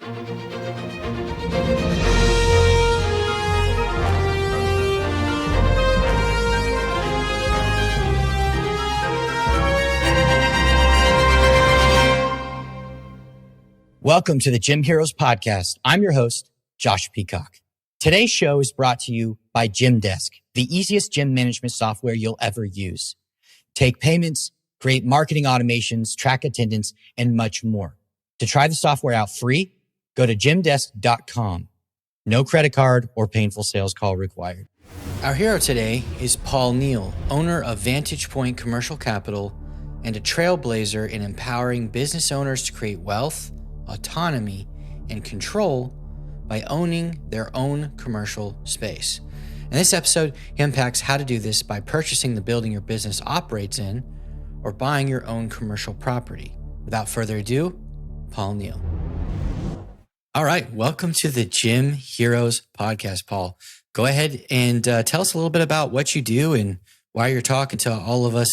Welcome to the Gym Heroes Podcast. I'm your host, Josh Peacock. Today's show is brought to you by Gymdesk, the easiest gym management software you'll ever use. Take payments, create marketing automations, track attendance, and much more. To try the software out free, go to gymdesk.com. No credit card or painful sales call required. Our hero today is Paul Neal, owner of Vantage Point Commercial Capital and a trailblazer in empowering business owners to create wealth, autonomy, and control by owning their own commercial space. In this episode, he unpacks how to do this by purchasing the building your business operates in or buying your own commercial property. Without further ado, Paul Neal. All right, welcome to the Gym Heroes Podcast, Paul. Go ahead and tell us a little bit about what you do and why you're talking to all of us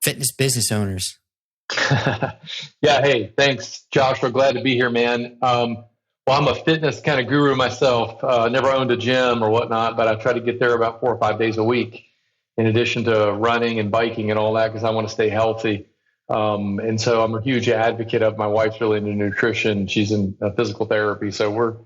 fitness business owners. Yeah. Hey, thanks, Josh. We're glad to be here, man. Well, I'm a fitness kind of guru myself. Never owned a gym or whatnot, but I try to get there about 4 or 5 days a week, in addition to running and biking and all that, because I want to stay healthy. And so I'm a huge advocate of. My wife's really into nutrition. She's in physical therapy, so we're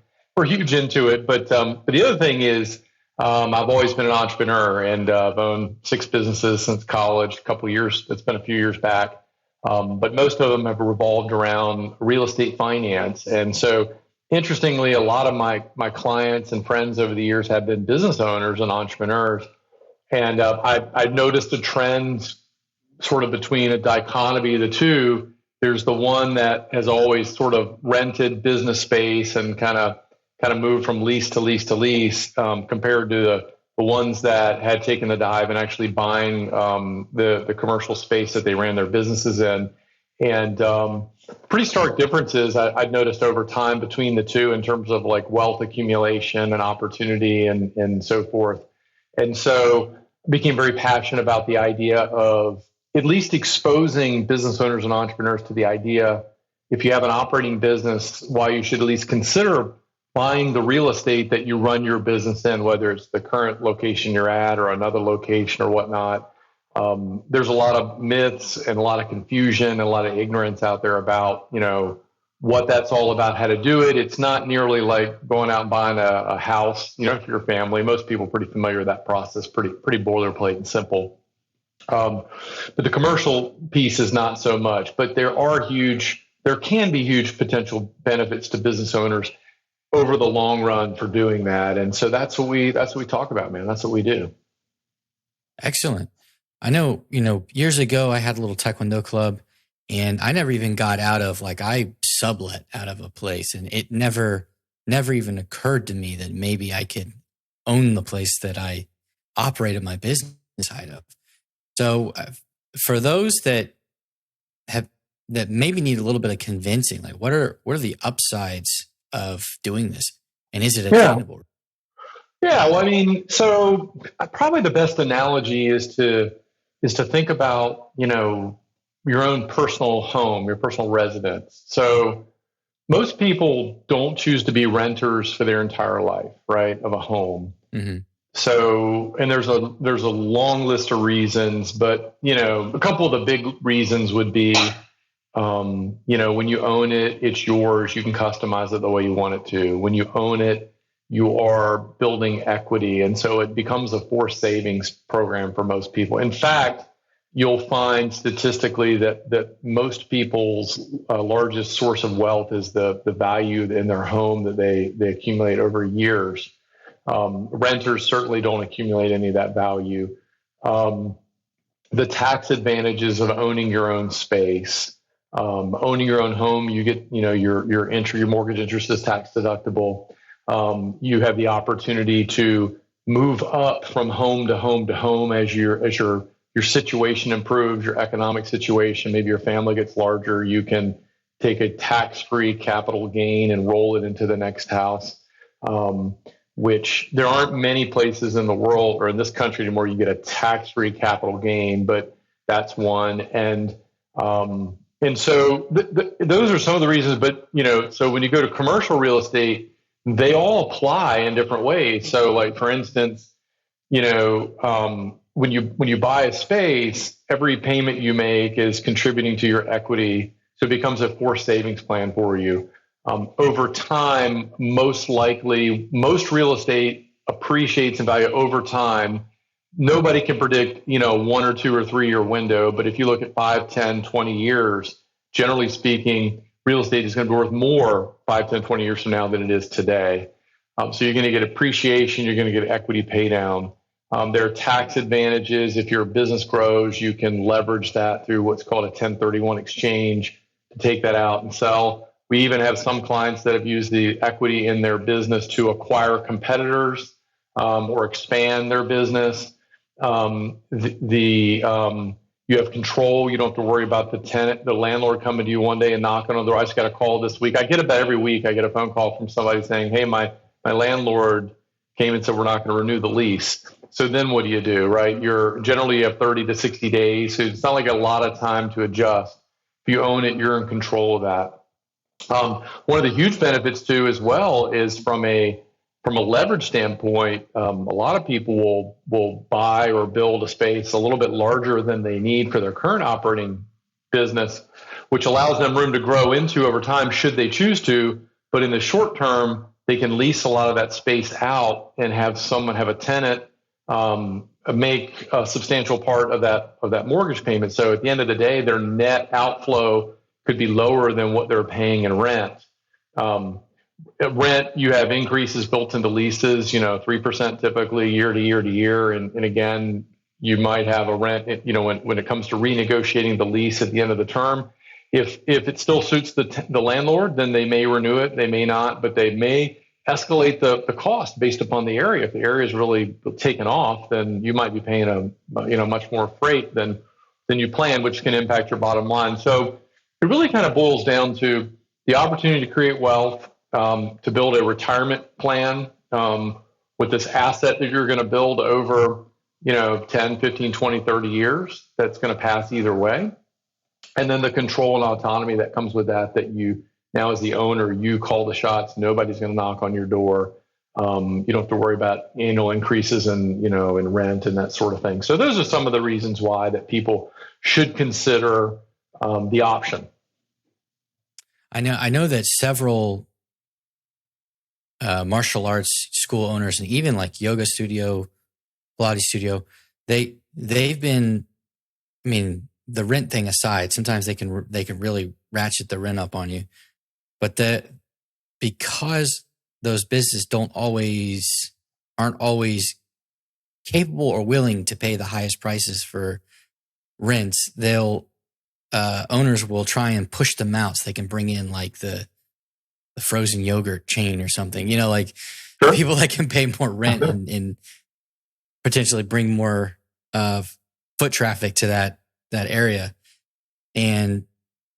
huge into it. But the other thing is, I've always been an entrepreneur, and I've owned 6 businesses since college. A couple of years. It's been a few years back. But most of them have revolved around real estate finance. And so, interestingly, a lot of my clients and friends over the years have been business owners and entrepreneurs. And I've noticed a trend sort of between a dichotomy of the two. There's the one that has always sort of rented business space and kind of moved from lease to lease to lease, compared to the ones that had taken the dive and actually buying the commercial space that they ran their businesses in. And pretty stark differences I've noticed over time between the two in terms of like wealth accumulation and opportunity and so forth. And so I became very passionate about the idea of at least exposing business owners and entrepreneurs to the idea, if you have an operating business, why you should at least consider buying the real estate that you run your business in, whether it's the current location you're at or another location or whatnot. There's a lot of myths and a lot of confusion and a lot of ignorance out there about, what that's all about, how to do it. It's not nearly like going out and buying a house, for your family. Most people are pretty familiar with that process, pretty boilerplate and simple. But the commercial piece is not so much, but there can be huge potential benefits to business owners over the long run for doing that. And so that's what we talk about, man. That's what we do. Excellent. I know, years ago I had a little Taekwondo club and I never even got out of, I sublet out of a place, and it never even occurred to me that maybe I could own the place that I operated my business out of. So for those that maybe need a little bit of convincing, what are the upsides of doing this, and is it attainable? Yeah. Well, so probably the best analogy is to think about, your own personal home, your personal residence. So most people don't choose to be renters for their entire life, right, of a home. Mm-hmm. So, and there's a long list of reasons, but, a couple of the big reasons would be, when you own it, it's yours. You can customize it the way you want it to. When you own it, you are building equity. And so it becomes a forced savings program for most people. In fact, you'll find statistically that most people's largest source of wealth is the value in their home that they accumulate over years. Renters certainly don't accumulate any of that value. The tax advantages of owning your own space. Owning your own home, you get, your mortgage interest is tax deductible. You have the opportunity to move up from home to home to home as your situation improves, your economic situation. Maybe your family gets larger. You can take a tax-free capital gain and roll it into the next house. Which there aren't many places in the world or in this country anymore you get a tax-free capital gain, but that's one. And And so those are some of the reasons. But, so when you go to commercial real estate, they all apply in different ways. So like, for instance, when you buy a space, every payment you make is contributing to your equity. So it becomes a forced savings plan for you. Over time, most likely, most real estate appreciates in value over time. Nobody can predict, 1 or 2 or 3 year window. But if you look at 5, 10, 20 years, generally speaking, real estate is going to be worth more 5, 10, 20 years from now than it is today. So you're going to get appreciation. You're going to get equity pay down. There are tax advantages. If your business grows, you can leverage that through what's called a 1031 exchange to take that out and sell. We even have some clients that have used the equity in their business to acquire competitors or expand their business. You have control. You don't have to worry about the landlord coming to you one day and knocking on the door. I just got a call this week. I get about every week. I get a phone call from somebody saying, "Hey, my landlord came and said we're not going to renew the lease." So then what do, right? You have 30 to 60 days. So it's not like a lot of time to adjust. If you own it, you're in control of that. One of the huge benefits too, as well, is from a leverage standpoint. A lot of people will buy or build a space a little bit larger than they need for their current operating business, which allows them room to grow into over time should they choose to. But in the short term, they can lease a lot of that space out and have a tenant make a substantial part of that mortgage payment. So at the end of the day, their net outflow could be lower than what they're paying in rent. At rent, you have increases built into leases, 3% typically year to year to year. And again, you might have a rent, when it comes to renegotiating the lease at the end of the term. If it still suits the landlord, then they may renew it. They may not, but they may escalate the cost based upon the area. If the area is really taken off, then you might be paying a much more freight than you planned, which can impact your bottom line. So it really kind of boils down to the opportunity to create wealth, to build a retirement plan with this asset that you're going to build over 10, 15, 20, 30 years that's going to pass either way. And then the control and autonomy that comes with that you now, as the owner, you call the shots. Nobody's going to knock on your door. You don't have to worry about annual increases in rent and that sort of thing. So those are some of the reasons why that people should consider the option. I know that several martial arts school owners and even like yoga studio, Pilates studio, they've been. I mean, the rent thing aside, sometimes they can really ratchet the rent up on you. But because those businesses aren't always capable or willing to pay the highest prices for rents, owners will try and push them out so they can bring in like the frozen yogurt chain or something. Sure. People that can pay more rent and potentially bring more foot traffic to that area. And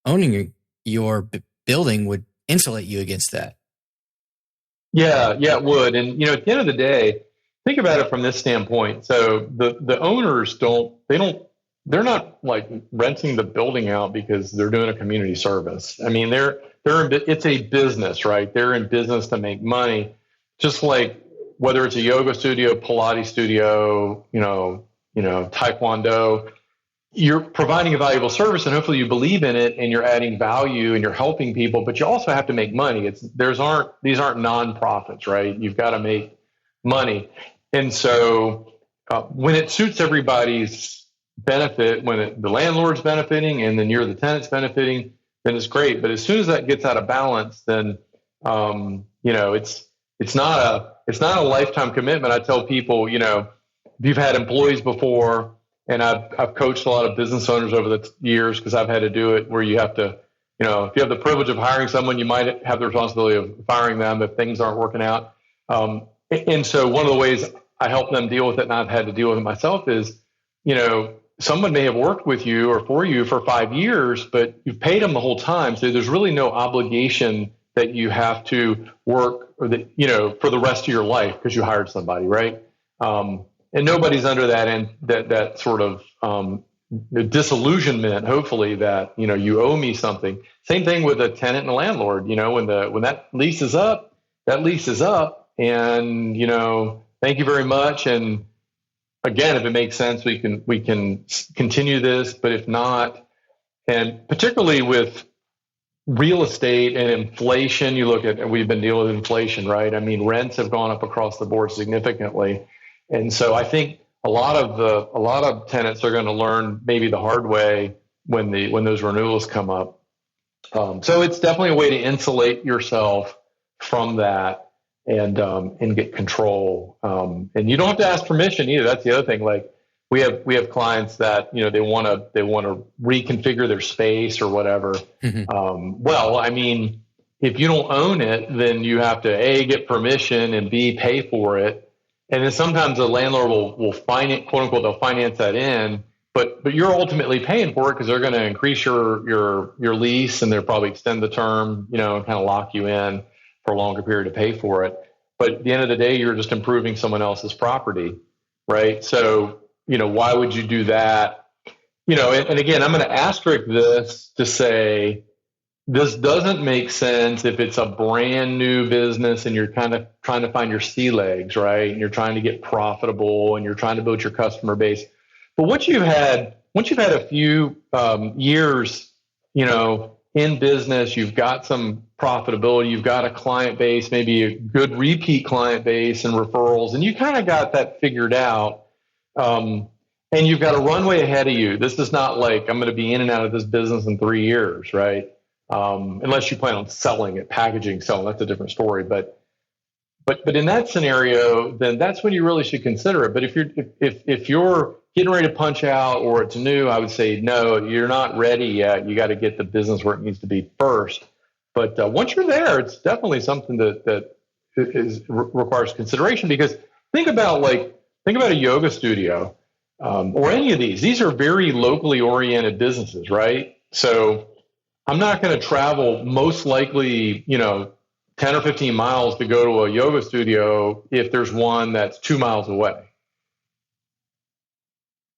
owning your building would insulate you against that. Yeah, it would. And at the end of the day, think about it from this standpoint. So the owners they're not like renting the building out because they're doing a community service. I mean, it's a business, right? They're in business to make money. Just like whether it's a yoga studio, Pilates studio, Taekwondo, you're providing a valuable service and hopefully you believe in it and you're adding value and you're helping people, but you also have to make money. These aren't nonprofits, right? You've got to make money. And so when it suits everybody's benefit, when the landlord's benefiting and then you're the tenant's benefiting, then it's great. But as soon as that gets out of balance, then it's not a lifetime commitment. I tell people, if you've had employees before, and I've coached a lot of business owners over the years because I've had to do it where you have to, if you have the privilege of hiring someone, you might have the responsibility of firing them if things aren't working out. And so one of the ways I help them deal with it, and I've had to deal with it myself, is, someone may have worked with you or for you for 5 years, but you've paid them the whole time. So there's really no obligation that you have to work or for the rest of your life because you hired somebody, right? And nobody's under that sort of disillusionment, hopefully, that, you owe me something. Same thing with a tenant and a landlord. When that lease is up, that lease is up, and, thank you very much. And again, if it makes sense, we can continue this, but if not, and particularly with real estate and inflation, and we've been dealing with inflation, right? I mean, rents have gone up across the board significantly. And so I think a lot of tenants are going to learn maybe the hard way when those renewals come up. So it's definitely a way to insulate yourself from that and get control. And you don't have to ask permission either. That's the other thing. Like we have clients that, they want to reconfigure their space or whatever. Mm-hmm. Well, I mean, if you don't own it, then you have to A, get permission, and B, pay for it. And then sometimes the landlord will finance, quote unquote, they'll finance that in, but you're ultimately paying for it because they're going to increase your lease, and they'll probably extend the term, and kind of lock you in for a longer period to pay for it. But at the end of the day, you're just improving someone else's property, right? So, why would you do that? And again, I'm going to asterisk this to say, this doesn't make sense if it's a brand new business and you're kind of trying to find your sea legs, right? And you're trying to get profitable and you're trying to build your customer base. But once you've had a few years, in business, you've got some profitability, you've got a client base, maybe a good repeat client base and referrals, and you kind of got that figured out. And you've got a runway ahead of you. This is not like I'm going to be in and out of this business in 3 years, right? Unless you plan on selling it, selling, that's a different story. But in that scenario, then that's when you really should consider it. But if you're getting ready to punch out or it's new, I would say, no, you're not ready yet. You got to get the business where it needs to be first. But once you're there, it's definitely something that requires consideration, because think about a yoga studio, or any of these. These are very locally oriented businesses, right? So I'm not going to travel most likely, 10 or 15 miles to go to a yoga studio if there's one that's 2 miles away.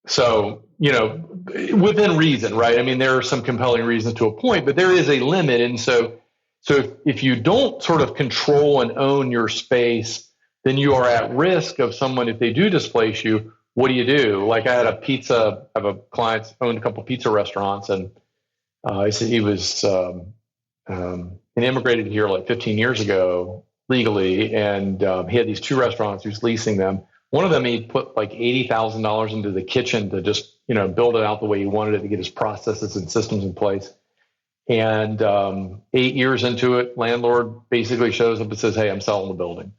So, within reason, right? I mean, there are some compelling reasons to a point, but there is a limit. And so if you don't sort of control and own your space, then you are at risk of someone, if they do displace you, what do you do? Like I have a client owned a couple pizza restaurants, and he was immigrated here like 15 years ago legally, and he had these 2 restaurants. He was leasing them. One of them, he put like $80,000 into the kitchen to just build it out the way he wanted it, to get his processes and systems in place. And 8 years into it, landlord basically shows up and says, "Hey, I'm selling the building."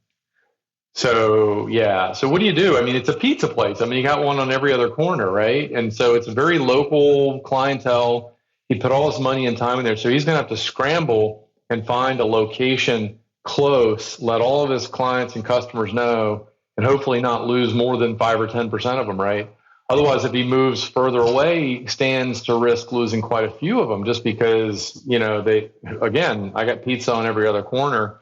So yeah. So what do you do? I mean, it's a pizza place. I mean, you got one on every other corner, right? And so it's a very local clientele. He put all his money and time in there. So he's going to have to scramble and find a location close, let all of his clients and customers know, and hopefully not lose more than 5 or 10% of them, right? Otherwise, if he moves further away, he stands to risk losing quite a few of them, just because, I got pizza on every other corner.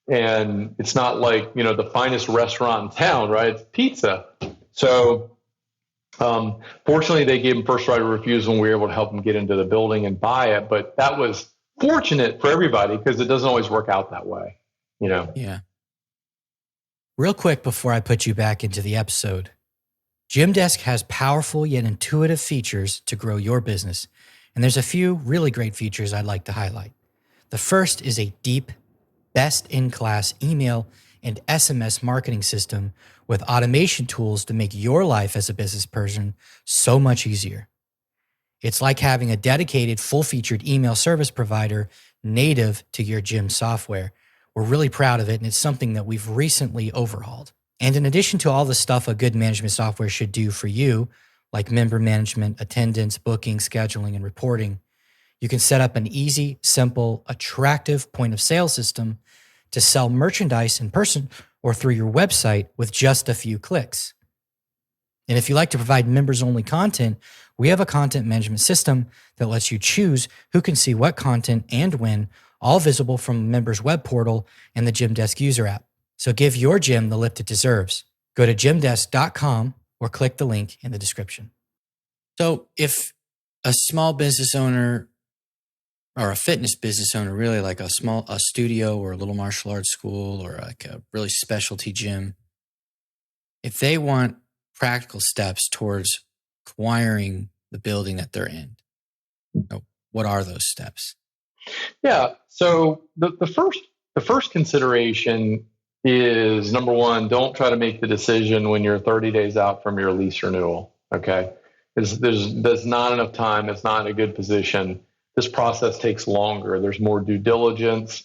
And it's not like, the finest restaurant in town, right? It's pizza. So fortunately, they gave him first right of refusal, and we were able to help him get into the building and buy it. But that was fortunate for everybody, because it doesn't always work out that way, Yeah. Real quick before I put you back into the episode, Gymdesk has powerful yet intuitive features to grow your business. And there's a few really great features I'd like to highlight. The first is a deep, best-in-class email and SMS marketing system with automation tools to make your life as a business person so much easier. It's like having a dedicated, full-featured email service provider native to your gym software. We're really proud of it, and it's something that we've recently overhauled. And in addition to all the stuff a good management software should do for you, like member management, attendance, booking, scheduling, and reporting, you can set up an easy, simple, attractive point of sale system to sell merchandise in person or through your website with just a few clicks. And if you like to provide members-only content, we have a content management system that lets you choose who can see what content and when, all visible from a member's web portal and the Gymdesk user app. So give your gym the lift it deserves. Go to gymdesk.com or click the link in the description. So if a small business owner or a fitness business owner, really like a studio or a little martial arts school or like a really specialty gym, if they want practical steps towards acquiring the building that they're in, what are those steps? Yeah. So the first consideration is, number one, don't try to make the decision when you're 30 days out from your lease renewal. Okay. There's not enough time. It's not in a good position. This process takes longer. There's more due diligence,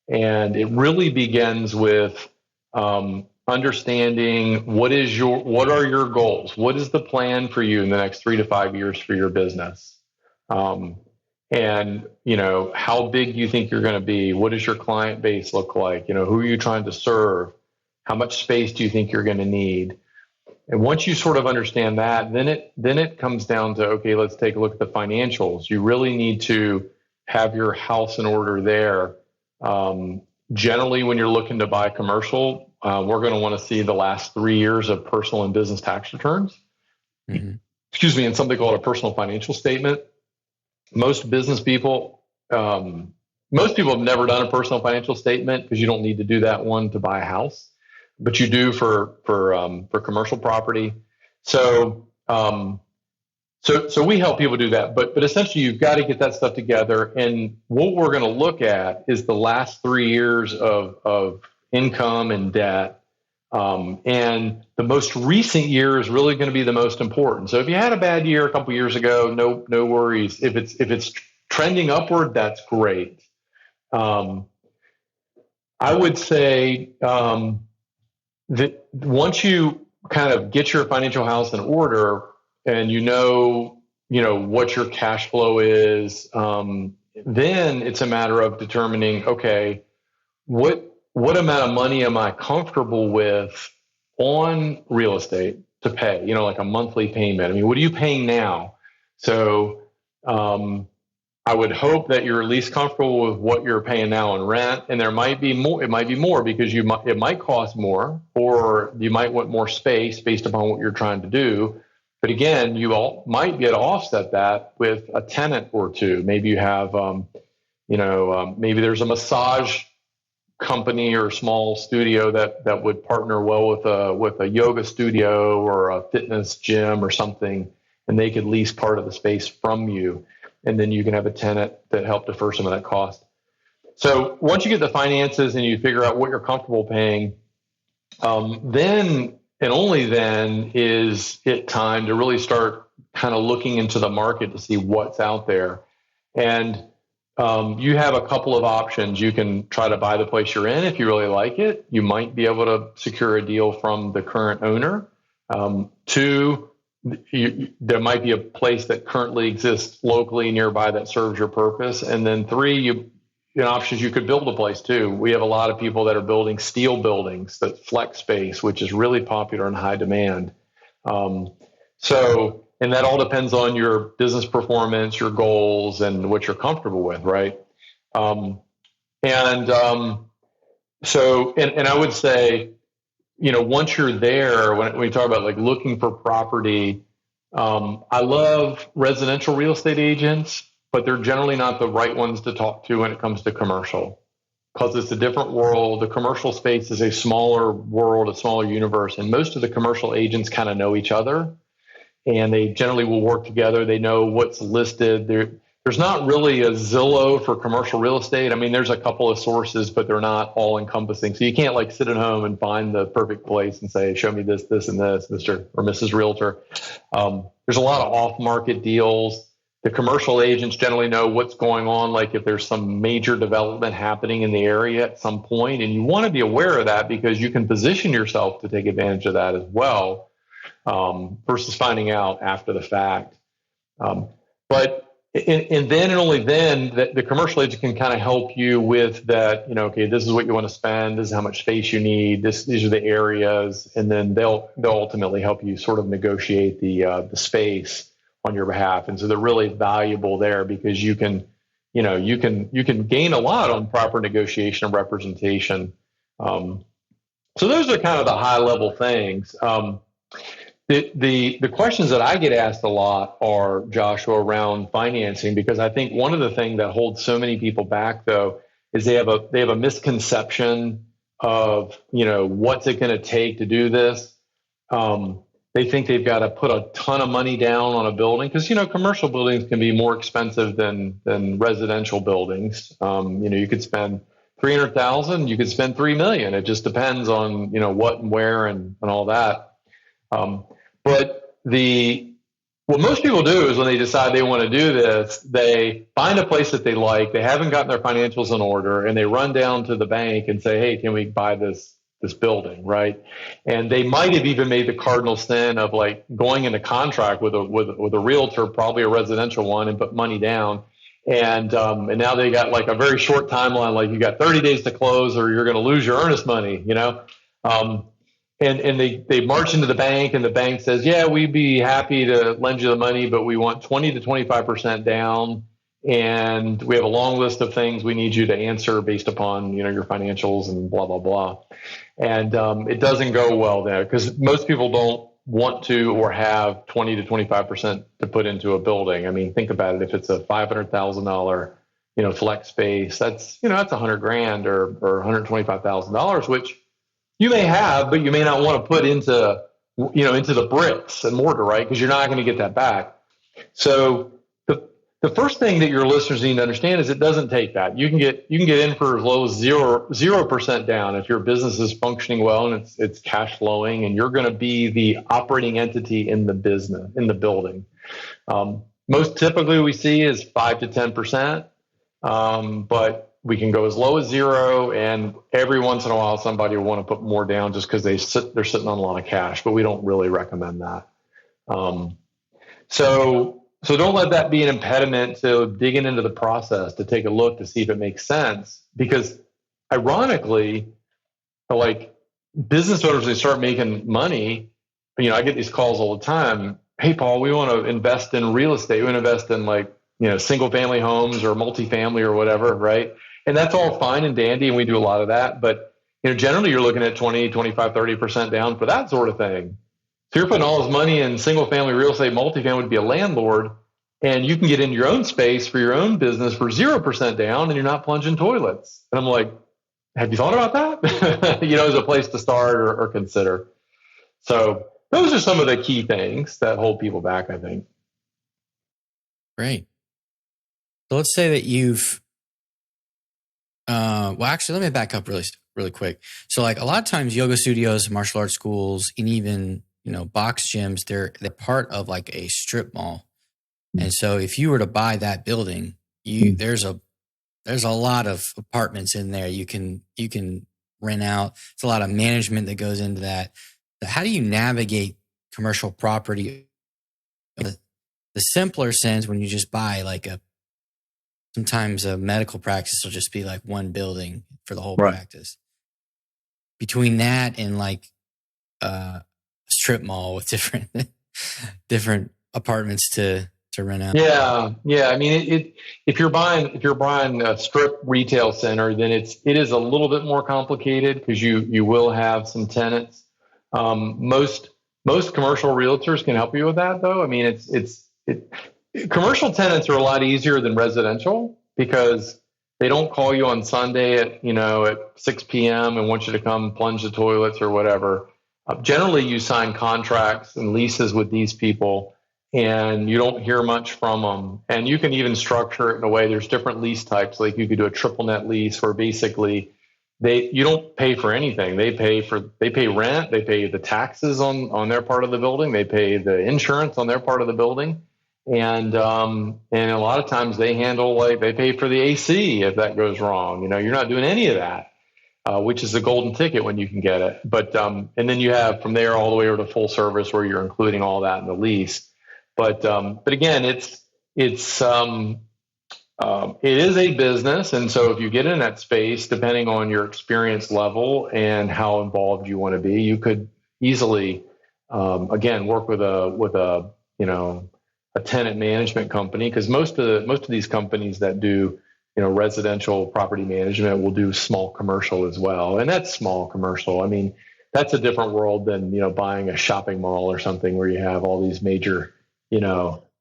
and it really begins with understanding what are your goals? What is the plan for you in the next 3 to 5 years for your business? And, how big do you think you're going to be? What does your client base look like? Who are you trying to serve? How much space do you think you're going to need? And once you sort of understand that, then it comes down to, okay, let's take a look at the financials. You really need to have your house in order there. Generally, when you're looking to buy commercial, we're going to want to see the last 3 years of personal and business tax returns. Mm-hmm. Excuse me, and something called a personal financial statement. Most business people, most people have never done a personal financial statement because you don't need to do that one to buy a house, but you do for commercial property. So we help people do that, but essentially you've got to get that stuff together. And what we're going to look at is the last 3 years of income and debt. And the most recent year is really going to be the most important. So if you had a bad year a couple of years ago, no worries. If it's trending upward, that's great. I would say that once you kind of get your financial house in order and you know what your cash flow is, then it's a matter of determining, okay, what amount of money am I comfortable with on real estate to pay, like a monthly payment? I mean, what are you paying now? So I would hope that you're at least comfortable with what you're paying now in rent. And there might be more, it might be more because it might cost more, or you might want more space based upon what you're trying to do. But again, you might be able to offset that with a tenant or two. Maybe you have, maybe there's a massage company or small studio that would partner well with a yoga studio or a fitness gym or something, and they could lease part of the space from you, and then you can have a tenant that help defer some of that cost. So once you get the finances and you figure out what you're comfortable paying, then and only then is it time to really start kind of looking into the market to see what's out there. And you have a couple of options. You can try to buy the place you're in if you really like it. You might be able to secure a deal from the current owner. Two, there might be a place that currently exists locally nearby that serves your purpose. And then three, options, you could build a place too. We have a lot of people that are building steel buildings, that flex space, which is really popular and high demand. And that all depends on your business performance, your goals, and what you're comfortable with, right? So I would say, once you're there, when we talk about like looking for property, I love residential real estate agents, but they're generally not the right ones to talk to when it comes to commercial, because it's a different world. The commercial space is a smaller world, a smaller universe, and most of the commercial agents kind of know each other. And they generally will work together. They know what's listed. There's not really a Zillow for commercial real estate. I mean, there's a couple of sources, but they're not all encompassing. So you can't like sit at home and find the perfect place and say, show me this, this, and this, Mr. or Mrs. Realtor. There's a lot of off-market deals. The commercial agents generally know what's going on, like if there's some major development happening in the area at some point, and you want to be aware of that because you can position yourself to take advantage of that as well. Versus finding out after the fact. But then and only then the commercial agent can kind of help you with that, okay, this is what you want to spend, this is how much space you need, these are the areas, and then they'll ultimately help you sort of negotiate the space on your behalf. And so they're really valuable there because you can gain a lot on proper negotiation and representation. So those are kind of the high level things. The questions that I get asked a lot are, Joshua, around financing, because I think one of the things that holds so many people back, though, is they have a misconception of, what's it going to take to do this. They think they've got to put a ton of money down on a building because, commercial buildings can be more expensive than residential buildings. You could spend $300,000, you could spend $3 million. It just depends on, what and where and all that. But what most people do is when they decide they want to do this, they find a place that they like, they haven't gotten their financials in order, and they run down to the bank and say, hey, can we buy this building, right? And they might have even made the cardinal sin of like going into contract with a realtor, probably a residential one, and put money down. And now they got like a very short timeline, like you got 30 days to close or you're going to lose your earnest money, And they march into the bank, and the bank says, yeah, we'd be happy to lend you the money, but we want 20 to 25% down. And we have a long list of things we need you to answer based upon, your financials and blah, blah, blah. And it doesn't go well there because most people don't want to or have 20 to 25% to put into a building. I mean, think about it. If it's a $500,000, flex space, that's $100,000 or $125,000, which you may have, but you may not want to put into the bricks and mortar, right? Because you're not going to get that back. So the first thing that your listeners need to understand is it doesn't take that. You can get in for as low as 0% down if your business is functioning well and it's cash flowing, and you're going to be the operating entity in the business, in the building. Most typically we see is 5 to 10%, but we can go as low as 0, and every once in a while somebody will want to put more down just because they're sitting on a lot of cash, but we don't really recommend that. So don't let that be an impediment to digging into the process to take a look to see if it makes sense, because ironically, like business owners, they start making money. I get these calls all the time. Hey, Paul, we want to invest in real estate. We want to invest in single family homes or multifamily or whatever, right? And that's all fine and dandy, and we do a lot of that. But generally you're looking at 20, 25, 30% down for that sort of thing. So you're putting all this money in single family real estate, multifamily to be a landlord, and you can get into your own space for your own business for 0% down, and you're not plunging toilets. And I'm like, have you thought about that? As a place to start or consider. So those are some of the key things that hold people back, I think. Great. So let's say that you've, actually, let me back up really quick. So like a lot of times yoga studios, martial arts schools, and even, box gyms, they're part of like a strip mall. And so if you were to buy that building, there's a lot of apartments in there you can rent out. It's a lot of management that goes into that. So how do you navigate commercial property? The simpler sense, when you just buy like sometimes a medical practice will just be like one building for the whole practice. Between that and like a strip mall with different apartments to rent out. Yeah. I mean, if you're buying a strip retail center, then it is a little bit more complicated because you will have some tenants. Most commercial realtors can help you with that, though. I mean, commercial tenants are a lot easier than residential because they don't call you on Sunday at 6 p.m. and want you to come plunge the toilets or whatever. Generally, you sign contracts and leases with these people, and you don't hear much from them. And you can even structure it in a way. There's different lease types. Like you could do a triple net lease where basically you don't pay for anything. They pay rent. They pay the taxes on their part of the building. They pay the insurance on their part of the building. And a lot of times they pay for the AC if that goes wrong. You're not doing any of that, which is the golden ticket when you can get it. But and then you have from there all the way over to full service where you're including all that in the lease. But again, it is a business, and so if you get in that space, depending on your experience level and how involved you want to be, you could easily again work with a tenant management company, because most of these companies that do residential property management will do small commercial as well, and that's small commercial. I mean, that's a different world than, buying a shopping mall or something where you have all these major,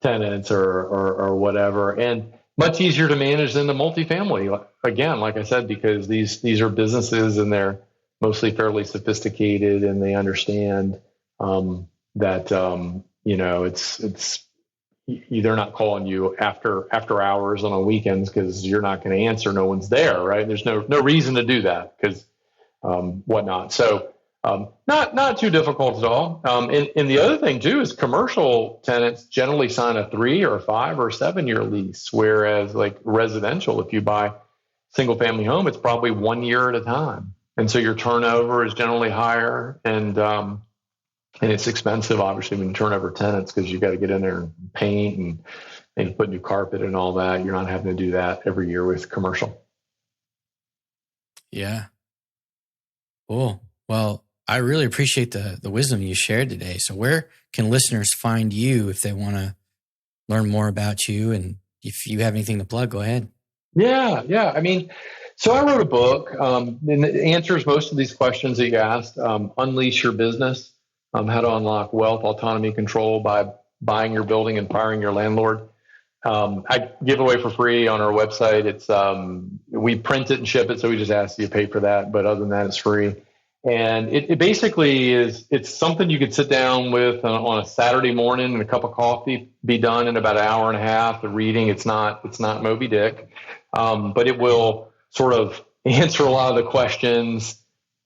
tenants or whatever, and much easier to manage than the multifamily. Again, like I said, because these are businesses and they're mostly fairly sophisticated and they understand that it's they're not calling you after hours on weekends because you're not going to answer. No one's there, right? There's no reason to do that because whatnot. So not too difficult at all. And the other thing too is commercial tenants generally sign a 3 or 5 or 7 year lease, whereas like residential, if you buy single family home, it's probably 1 year at a time, and so your turnover is generally higher, and it's expensive, obviously, when you turn over tenants because you got to get in there and paint and put new carpet and all that. You're not having to do that every year with commercial. Yeah. Cool. Well, I really appreciate the wisdom you shared today. So where can listeners find you if they want to learn more about you? And if you have anything to plug, go ahead. Yeah. I mean, so I wrote a book and it answers most of these questions that you asked. Unleash Your Business, how to unlock wealth, autonomy, control by buying your building and firing your landlord. I give away for free on our website. It's we print it and ship it, so we just ask you to pay for that. But other than that, it's free. And it basically it's something you could sit down with on a Saturday morning and a cup of coffee, be done in about an hour and a half. The reading, it's not Moby Dick, but it will sort of answer a lot of the questions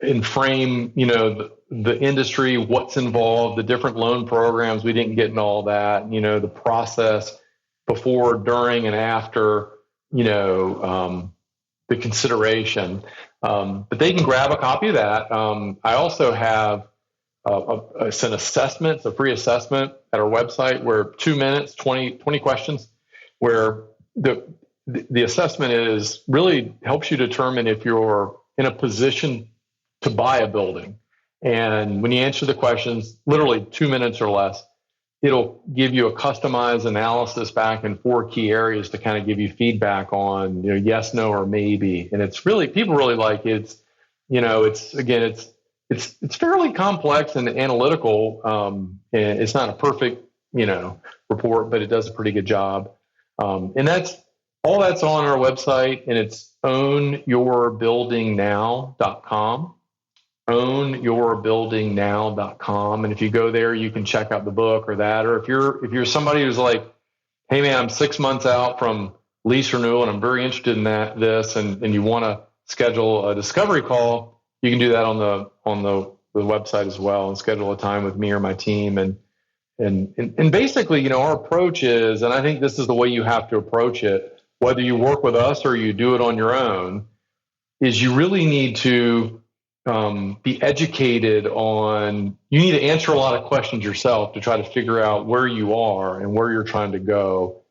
and frame, the industry, what's involved, the different loan programs. We didn't get into all that, the process before, during, and after, the consideration. But they can grab a copy of that. I also have it's an assessment, it's a free assessment at our website where 2 minutes, 20 questions, where the assessment is really helps you determine if you're in a position to buy a building. And when you answer the questions, literally 2 minutes or less, it'll give you a customized analysis back in 4 key areas to kind of give you feedback on, yes, no, or maybe. And it's really, people really like it. It's fairly complex and analytical. And it's not a perfect, report, but it does a pretty good job. And that's on our website, and it's ownyourbuildingnow.com. ownyourbuildingnow.com. And if you go there, you can check out the book or that. Or if you're somebody who's like, hey man, I'm 6 months out from lease renewal and I'm very interested in this, and you want to schedule a discovery call, you can do that on the website as well and schedule a time with me or my team. And basically, our approach is, and I think this is the way you have to approach it, whether you work with us or you do it on your own, is you really need to be educated on, you need to answer a lot of questions yourself to try to figure out where you are and where you're trying to go,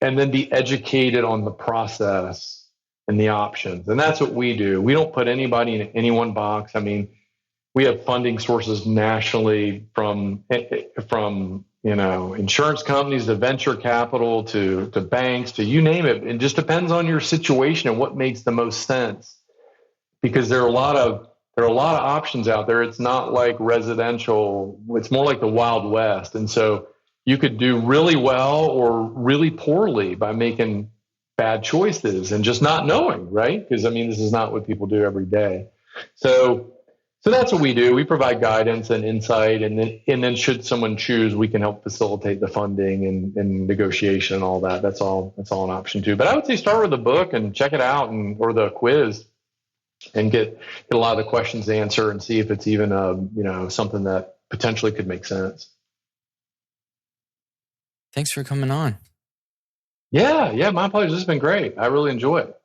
and then be educated on the process and the options. And that's what we do. We don't put anybody in any one box. I mean, we have funding sources nationally from insurance companies to venture capital to banks to you name it. It just depends on your situation and what makes the most sense, because there are a lot of options out there. It's not like residential. It's more like the Wild West. And so you could do really well or really poorly by making bad choices and just not knowing, right? Because, this is not what people do every day. So that's what we do. We provide guidance and insight. And then should someone choose, we can help facilitate the funding and negotiation and all that. That's all an option too. But I would say start with the book and check it out, or the quiz, and get a lot of the questions answered and see if it's even something that potentially could make sense. Thanks for coming on. Yeah, my pleasure. This has been great. I really enjoy it.